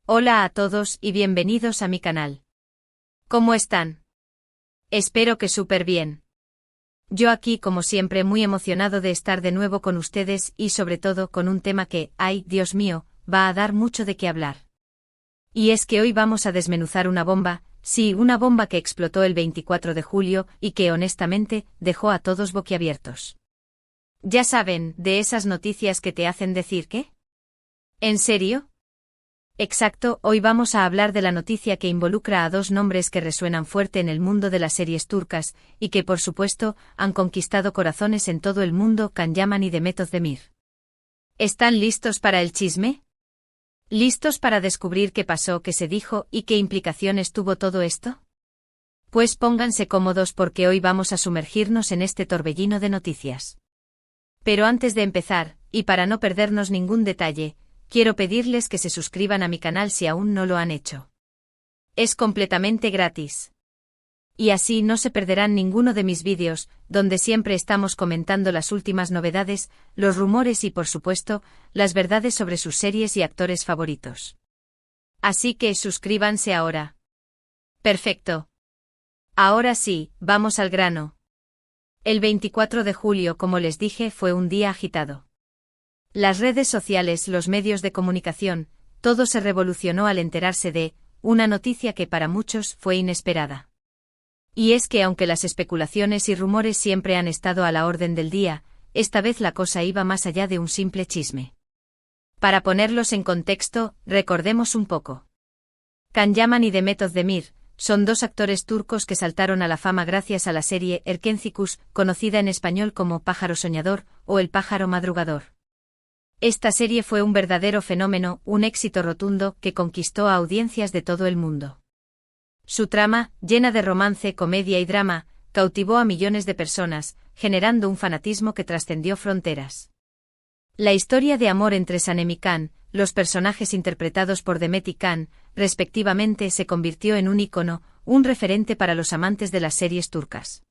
Hola a todos y bienvenidos a mi canal. ¿Cómo están? Espero que súper bien. Yo aquí como siempre muy emocionado de estar de nuevo con ustedes y sobre todo con un tema que, ay, Dios mío, va a dar mucho de qué hablar. Y es que hoy vamos a desmenuzar una bomba, sí, una bomba que explotó el 24 de julio y que honestamente dejó a todos boquiabiertos. Ya saben, de esas noticias que te hacen decir ¿qué? ¿En serio? Exacto, hoy vamos a hablar de la noticia que involucra a dos nombres que resuenan fuerte en el mundo de las series turcas, y que por supuesto, han conquistado corazones en todo el mundo: Can Yaman y Demet Özdemir. ¿Están listos para el chisme? ¿Listos para descubrir qué pasó, qué se dijo y qué implicaciones tuvo todo esto? Pues pónganse cómodos porque hoy vamos a sumergirnos en este torbellino de noticias. Pero antes de empezar, y para no perdernos ningún detalle, quiero pedirles que se suscriban a mi canal si aún no lo han hecho. Es completamente gratis. Y así no se perderán ninguno de mis vídeos, donde siempre estamos comentando las últimas novedades, los rumores y por supuesto, las verdades sobre sus series y actores favoritos. Así que suscríbanse ahora. Perfecto. Ahora sí, vamos al grano. El 24 de julio, como les dije, fue un día agitado. Las redes sociales, los medios de comunicación, todo se revolucionó al enterarse de una noticia que para muchos fue inesperada. Y es que aunque las especulaciones y rumores siempre han estado a la orden del día, esta vez la cosa iba más allá de un simple chisme. Para ponerlos en contexto, recordemos un poco. Can Yaman y Demet Özdemir son dos actores turcos que saltaron a la fama gracias a la serie Erkenci, conocida en español como Pájaro Soñador o El Pájaro Madrugador. Esta serie fue un verdadero fenómeno, un éxito rotundo que conquistó a audiencias de todo el mundo. Su trama, llena de romance, comedia y drama, cautivó a millones de personas, generando un fanatismo que trascendió fronteras. La historia de amor entre Sanem y Can, los personajes interpretados por Demet y Can, respectivamente, se convirtió en un ícono, un referente para los amantes de las series turcas.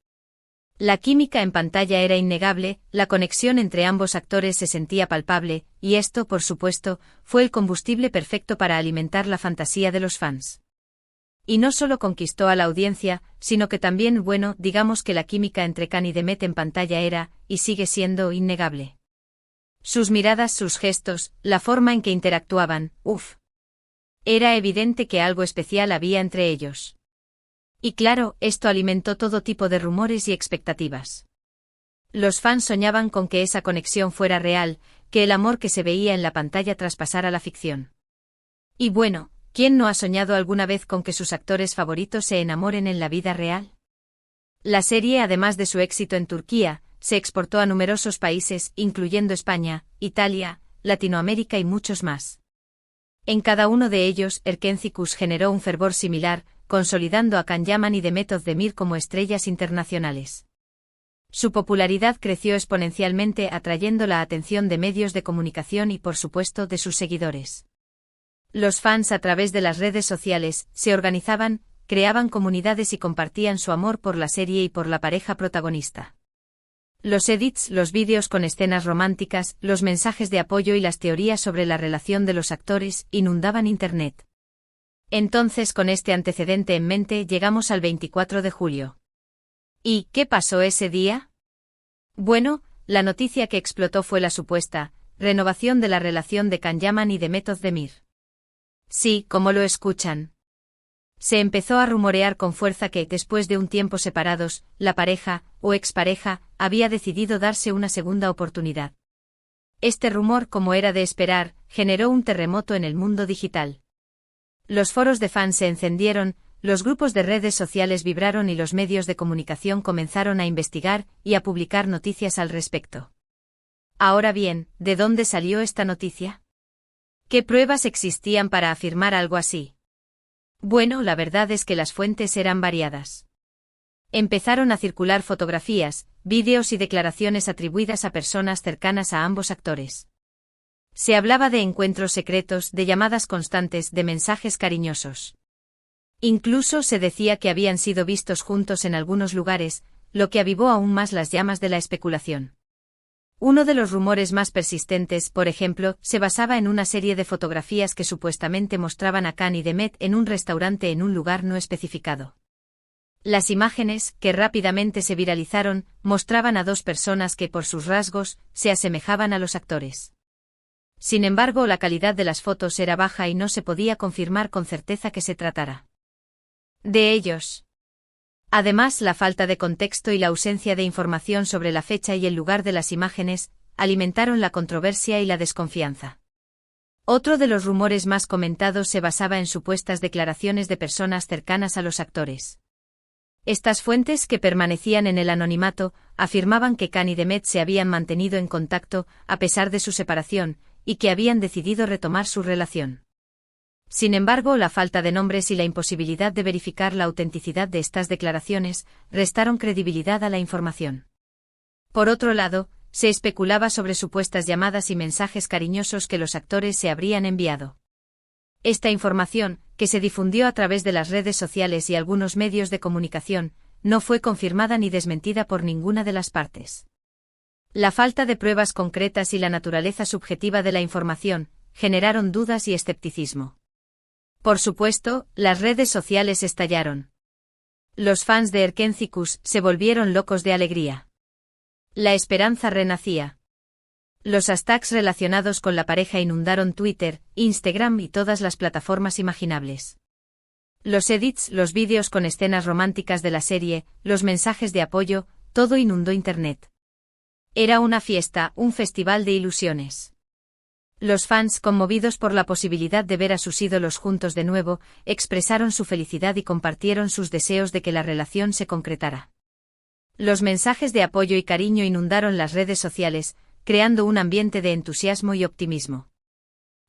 La química en pantalla era innegable, la conexión entre ambos actores se sentía palpable, y esto, por supuesto, fue el combustible perfecto para alimentar la fantasía de los fans. Y no solo conquistó a la audiencia, sino que también, bueno, digamos que la química entre Can y Demet en pantalla era, y sigue siendo, innegable. Sus miradas, sus gestos, la forma en que interactuaban, Era evidente que algo especial había entre ellos. Y claro, esto alimentó todo tipo de rumores y expectativas. Los fans soñaban con que esa conexión fuera real, que el amor que se veía en la pantalla traspasara la ficción. Y bueno, ¿quién no ha soñado alguna vez con que sus actores favoritos se enamoren en la vida real? La serie, además de su éxito en Turquía, se exportó a numerosos países, incluyendo España, Italia, Latinoamérica y muchos más. En cada uno de ellos, Erkenci generó un fervor similar, consolidando a Can Yaman y Demet Özdemir como estrellas internacionales. Su popularidad creció exponencialmente, atrayendo la atención de medios de comunicación y por supuesto de sus seguidores. Los fans, a través de las redes sociales, se organizaban, creaban comunidades y compartían su amor por la serie y por la pareja protagonista. Los edits, los vídeos con escenas románticas, los mensajes de apoyo y las teorías sobre la relación de los actores inundaban Internet. Entonces, con este antecedente en mente, llegamos al 24 de julio. ¿Y qué pasó ese día? Bueno, la noticia que explotó fue la supuesta renovación de la relación de Can Yaman y Demet Özdemir. Sí, como lo escuchan. Se empezó a rumorear con fuerza que, después de un tiempo separados, la pareja, o expareja, había decidido darse una segunda oportunidad. Este rumor, como era de esperar, generó un terremoto en el mundo digital. Los foros de fans se encendieron, los grupos de redes sociales vibraron y los medios de comunicación comenzaron a investigar y a publicar noticias al respecto. Ahora bien, ¿de dónde salió esta noticia? ¿Qué pruebas existían para afirmar algo así? Bueno, la verdad es que las fuentes eran variadas. Empezaron a circular fotografías, vídeos y declaraciones atribuidas a personas cercanas a ambos actores. Se hablaba de encuentros secretos, de llamadas constantes, de mensajes cariñosos. Incluso se decía que habían sido vistos juntos en algunos lugares, lo que avivó aún más las llamas de la especulación. Uno de los rumores más persistentes, por ejemplo, se basaba en una serie de fotografías que supuestamente mostraban a Khan y Demet en un restaurante en un lugar no especificado. Las imágenes, que rápidamente se viralizaron, mostraban a dos personas que, por sus rasgos, se asemejaban a los actores. Sin embargo, la calidad de las fotos era baja y no se podía confirmar con certeza que se tratara de ellos. Además, la falta de contexto y la ausencia de información sobre la fecha y el lugar de las imágenes alimentaron la controversia y la desconfianza. Otro de los rumores más comentados se basaba en supuestas declaraciones de personas cercanas a los actores. Estas fuentes, que permanecían en el anonimato, afirmaban que Khan y Demet se habían mantenido en contacto a pesar de su separación, y que habían decidido retomar su relación. Sin embargo, la falta de nombres y la imposibilidad de verificar la autenticidad de estas declaraciones restaron credibilidad a la información. Por otro lado, se especulaba sobre supuestas llamadas y mensajes cariñosos que los actores se habrían enviado. Esta información, que se difundió a través de las redes sociales y algunos medios de comunicación, no fue confirmada ni desmentida por ninguna de las partes. La falta de pruebas concretas y la naturaleza subjetiva de la información generaron dudas y escepticismo. Por supuesto, las redes sociales estallaron. Los fans de Erkencikus se volvieron locos de alegría. La esperanza renacía. Los hashtags relacionados con la pareja inundaron Twitter, Instagram y todas las plataformas imaginables. Los edits, los vídeos con escenas románticas de la serie, los mensajes de apoyo, todo inundó Internet. Era una fiesta, un festival de ilusiones. Los fans, conmovidos por la posibilidad de ver a sus ídolos juntos de nuevo, expresaron su felicidad y compartieron sus deseos de que la relación se concretara. Los mensajes de apoyo y cariño inundaron las redes sociales, creando un ambiente de entusiasmo y optimismo.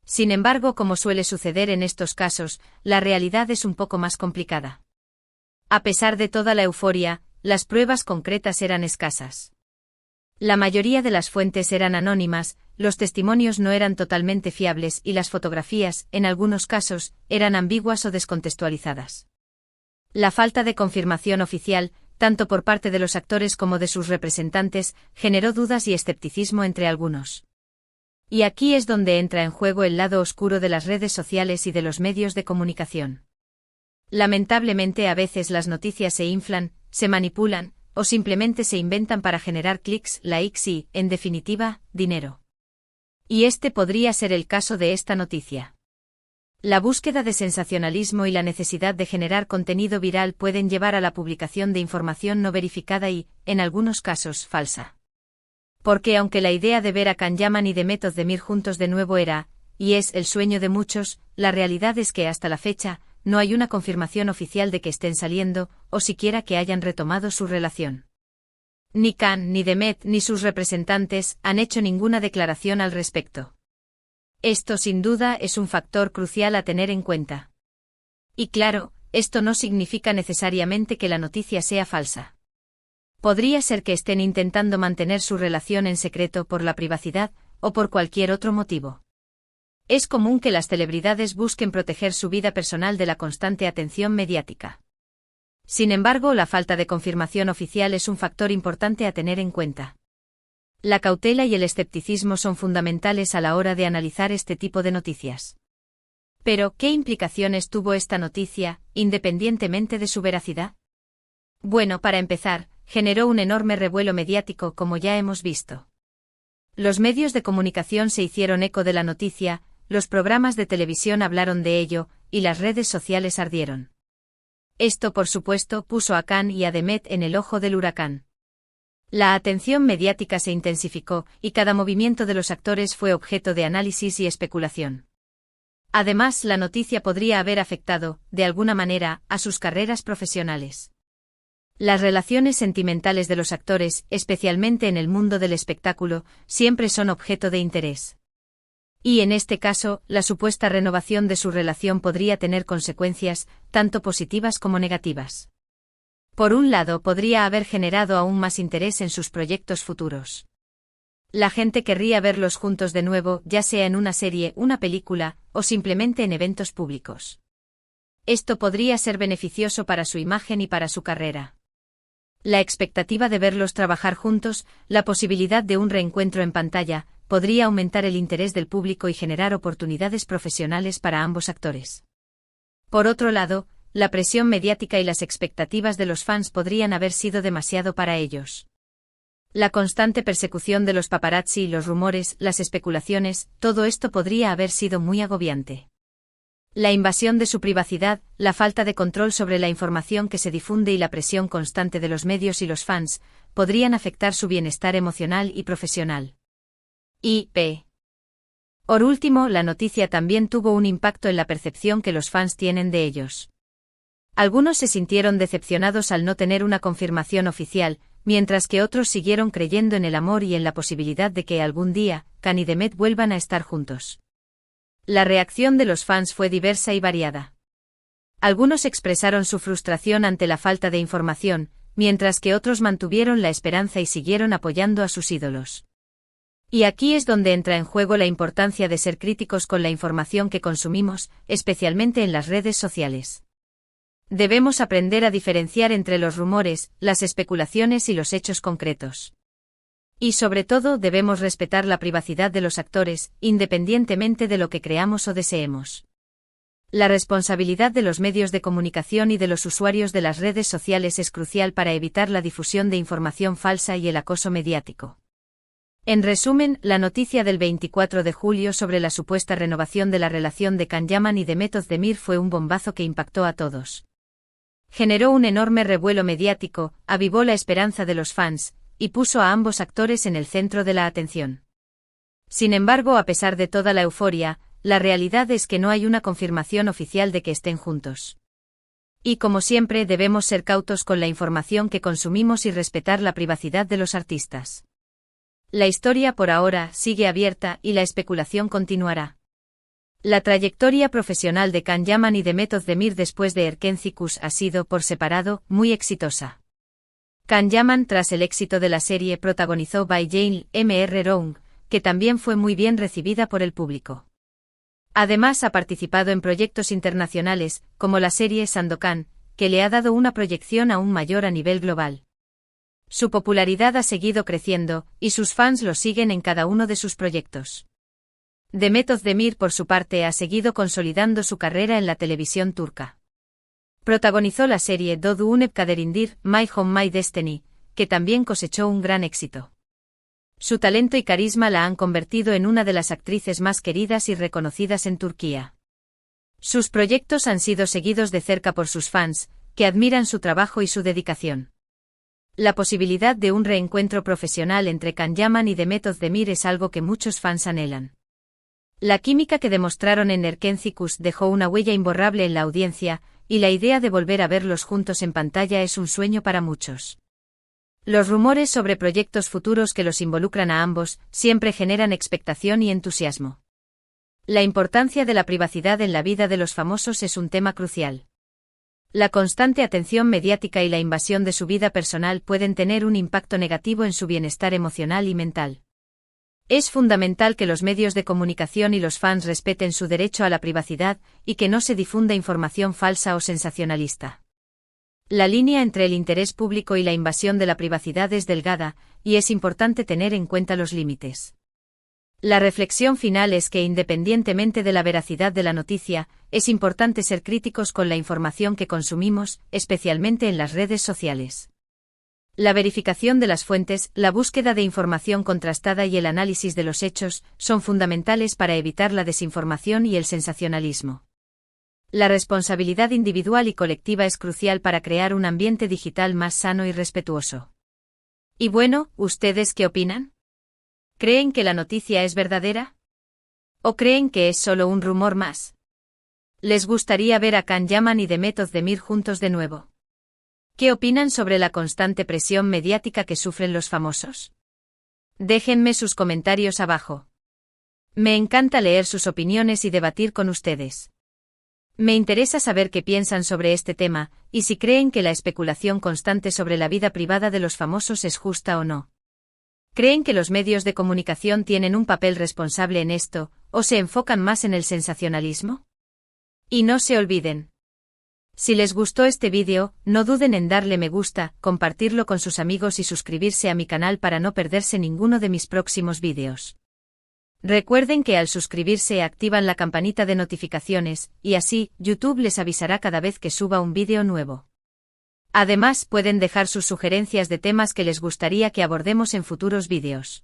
Sin embargo, como suele suceder en estos casos, la realidad es un poco más complicada. A pesar de toda la euforia, las pruebas concretas eran escasas. La mayoría de las fuentes eran anónimas, los testimonios no eran totalmente fiables y las fotografías, en algunos casos, eran ambiguas o descontextualizadas. La falta de confirmación oficial, tanto por parte de los actores como de sus representantes, generó dudas y escepticismo entre algunos. Y aquí es donde entra en juego el lado oscuro de las redes sociales y de los medios de comunicación. Lamentablemente, a veces las noticias se inflan, se manipulan, o simplemente se inventan para generar clics, likes y, en definitiva, dinero. Y este podría ser el caso de esta noticia. La búsqueda de sensacionalismo y la necesidad de generar contenido viral pueden llevar a la publicación de información no verificada y, en algunos casos, falsa. Porque aunque la idea de ver a Can Yaman y Demet Özdemir juntos de nuevo era, y es el sueño de muchos, la realidad es que hasta la fecha, no hay una confirmación oficial de que estén saliendo, o siquiera que hayan retomado su relación. Ni Khan, ni Demet, ni sus representantes han hecho ninguna declaración al respecto. Esto sin duda es un factor crucial a tener en cuenta. Y claro, esto no significa necesariamente que la noticia sea falsa. Podría ser que estén intentando mantener su relación en secreto por la privacidad, o por cualquier otro motivo. Es común que las celebridades busquen proteger su vida personal de la constante atención mediática. Sin embargo, la falta de confirmación oficial es un factor importante a tener en cuenta. La cautela y el escepticismo son fundamentales a la hora de analizar este tipo de noticias. Pero, ¿qué implicaciones tuvo esta noticia, independientemente de su veracidad? Bueno, para empezar, generó un enorme revuelo mediático, como ya hemos visto. Los medios de comunicación se hicieron eco de la noticia, los programas de televisión hablaron de ello, y las redes sociales ardieron. Esto, por supuesto, puso a Khan y a Demet en el ojo del huracán. La atención mediática se intensificó, y cada movimiento de los actores fue objeto de análisis y especulación. Además, la noticia podría haber afectado, de alguna manera, a sus carreras profesionales. Las relaciones sentimentales de los actores, especialmente en el mundo del espectáculo, siempre son objeto de interés. Y en este caso, la supuesta renovación de su relación podría tener consecuencias, tanto positivas como negativas. Por un lado, podría haber generado aún más interés en sus proyectos futuros. La gente querría verlos juntos de nuevo, ya sea en una serie, una película, o simplemente en eventos públicos. Esto podría ser beneficioso para su imagen y para su carrera. La expectativa de verlos trabajar juntos, la posibilidad de un reencuentro en pantalla, podría aumentar el interés del público y generar oportunidades profesionales para ambos actores. Por otro lado, la presión mediática y las expectativas de los fans podrían haber sido demasiado para ellos. La constante persecución de los paparazzi, los rumores, las especulaciones, todo esto podría haber sido muy agobiante. La invasión de su privacidad, la falta de control sobre la información que se difunde y la presión constante de los medios y los fans, podrían afectar su bienestar emocional y profesional. Por último, la noticia también tuvo un impacto en la percepción que los fans tienen de ellos. Algunos se sintieron decepcionados al no tener una confirmación oficial, mientras que otros siguieron creyendo en el amor y en la posibilidad de que algún día, Can y Demet vuelvan a estar juntos. La reacción de los fans fue diversa y variada. Algunos expresaron su frustración ante la falta de información, mientras que otros mantuvieron la esperanza y siguieron apoyando a sus ídolos. Y aquí es donde entra en juego la importancia de ser críticos con la información que consumimos, especialmente en las redes sociales. Debemos aprender a diferenciar entre los rumores, las especulaciones y los hechos concretos. Y sobre todo debemos respetar la privacidad de los actores, independientemente de lo que creamos o deseemos. La responsabilidad de los medios de comunicación y de los usuarios de las redes sociales es crucial para evitar la difusión de información falsa y el acoso mediático. En resumen, la noticia del 24 de julio sobre la supuesta renovación de la relación de Can Yaman y Demet Özdemir fue un bombazo que impactó a todos. Generó un enorme revuelo mediático, avivó la esperanza de los fans, y puso a ambos actores en el centro de la atención. Sin embargo, a pesar de toda la euforia, la realidad es que no hay una confirmación oficial de que estén juntos. Y como siempre debemos ser cautos con la información que consumimos y respetar la privacidad de los artistas. La historia por ahora sigue abierta y la especulación continuará. La trayectoria profesional de Can Yaman y Demet Özdemir después de Erkenci ha sido, por separado, muy exitosa. Can Yaman, tras el éxito de la serie, protagonizó By Jane Mr. Wrong, que también fue muy bien recibida por el público. Además ha participado en proyectos internacionales, como la serie Sandokan, que le ha dado una proyección aún mayor a nivel global. Su popularidad ha seguido creciendo, y sus fans lo siguen en cada uno de sus proyectos. Demet Özdemir, por su parte, ha seguido consolidando su carrera en la televisión turca. Protagonizó la serie Dodu Unep Kaderindir, My Home My Destiny, que también cosechó un gran éxito. Su talento y carisma la han convertido en una de las actrices más queridas y reconocidas en Turquía. Sus proyectos han sido seguidos de cerca por sus fans, que admiran su trabajo y su dedicación. La posibilidad de un reencuentro profesional entre Can Yaman y Demet Özdemir es algo que muchos fans anhelan. La química que demostraron en Erkenci dejó una huella imborrable en la audiencia, y la idea de volver a verlos juntos en pantalla es un sueño para muchos. Los rumores sobre proyectos futuros que los involucran a ambos siempre generan expectación y entusiasmo. La importancia de la privacidad en la vida de los famosos es un tema crucial. La constante atención mediática y la invasión de su vida personal pueden tener un impacto negativo en su bienestar emocional y mental. Es fundamental que los medios de comunicación y los fans respeten su derecho a la privacidad y que no se difunda información falsa o sensacionalista. La línea entre el interés público y la invasión de la privacidad es delgada, y es importante tener en cuenta los límites. La reflexión final es que, independientemente de la veracidad de la noticia, es importante ser críticos con la información que consumimos, especialmente en las redes sociales. La verificación de las fuentes, la búsqueda de información contrastada y el análisis de los hechos son fundamentales para evitar la desinformación y el sensacionalismo. La responsabilidad individual y colectiva es crucial para crear un ambiente digital más sano y respetuoso. Y bueno, ¿ustedes qué opinan? ¿Creen que la noticia es verdadera? ¿O creen que es solo un rumor más? ¿Les gustaría ver a Can Yaman y Demet Özdemir juntos de nuevo? ¿Qué opinan sobre la constante presión mediática que sufren los famosos? Déjenme sus comentarios abajo. Me encanta leer sus opiniones y debatir con ustedes. Me interesa saber qué piensan sobre este tema, y si creen que la especulación constante sobre la vida privada de los famosos es justa o no. ¿Creen que los medios de comunicación tienen un papel responsable en esto, o se enfocan más en el sensacionalismo? Y no se olviden. Si les gustó este vídeo, no duden en darle me gusta, compartirlo con sus amigos y suscribirse a mi canal para no perderse ninguno de mis próximos vídeos. Recuerden que al suscribirse activan la campanita de notificaciones, y así, YouTube les avisará cada vez que suba un vídeo nuevo. Además, pueden dejar sus sugerencias de temas que les gustaría que abordemos en futuros vídeos.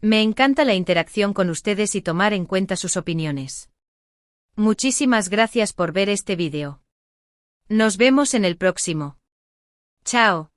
Me encanta la interacción con ustedes y tomar en cuenta sus opiniones. Muchísimas gracias por ver este vídeo. Nos vemos en el próximo. Chao.